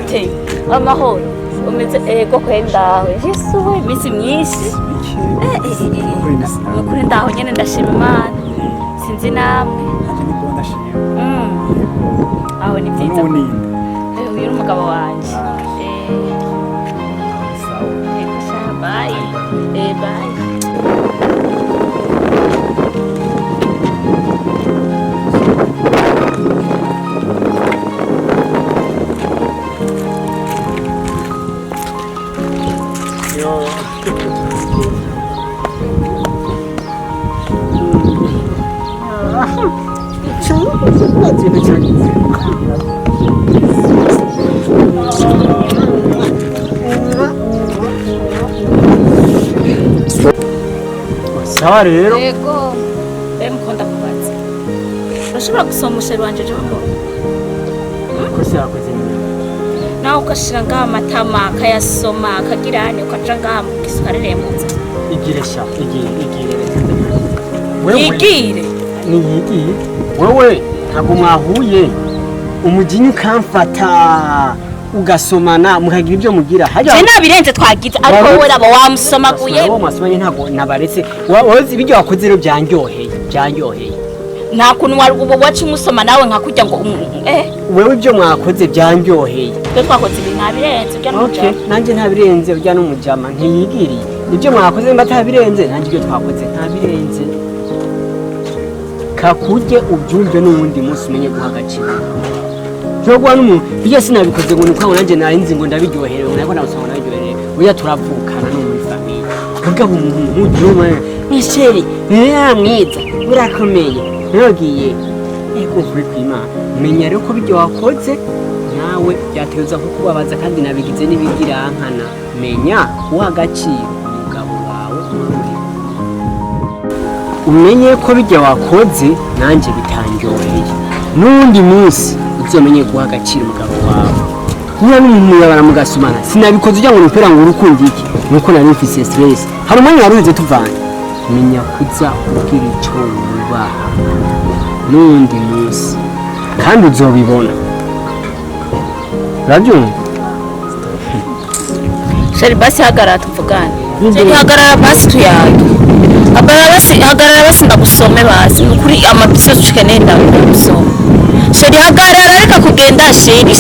gute amahoro umeze ego kwenda Yesu we misi myinshi nukuri ndaho nyene ndashima Imana sinzi namwe aho ni byiza uyu umugabo wanje bye bye sawa rero yego mukunda kubaza urashobora gusoma umusheri wanje jambo kosi yakoze nawe ukashira ngaha amatama akayasoma akagirane ukaja ngaha mu gisukari munsi igiresha igire igire ni wewe ntabwo mwahuye umujinyu kamfata ugasomana mukagira ibyo mugira je nabirenze twagize ariko wowe rabo wamusomaguye wowe mwasomanye ntabwo nabaretse wowe ibyo wakoze rero byanyoheye nta kuntu wari ubu wacu musoma nawe nkakujya ngo wewe ibyo mwakoze byanyoheye twe twakoze ibintu nabirenze ujya okay nanjye ntabirenze ujya n'umujama ntiyigiriye ibyo mwakoze mbatabirenze nanjye ibyo twakoze ntabirenze kakujye ubyumve n'ubundi munsi umenye guha agaciro cyogwa n'umuntu iyo sinabikoze ngo nuko nanjye narinzi ngo ndabiryoherewe nako nabusanga nabiryoherewe uya turavukana no muri famille mugabo umuntu yuma Michel mwiza urakomeye nyogiye eko kuri kwimana menya rero ko bijyo wakoze nawe byategereza kukubabaza kandi nabigize n'ibigirankana menya uha agaciro umugabo wawe umenye ko bijya wakoze nanjye bitangyoheye n'undi munsi uzomenye guha agaciro umugabo wawe niba n'umuntu yabara mugasumana sinabikoze ujya ngo nupera ngo urukundi iki nuko nari mfise stress hari umwanya waruze tuvanye menya kuza ubwira icyo wubaha n'undi munsi kandi uzobibona urabyumva shari basi hagarara tuvugane hagarara basi tuyage hagarara basi ndagusome basi nukuri amabisi yose ukeneye ndagusoma sheri hagarara reka kugenda sheri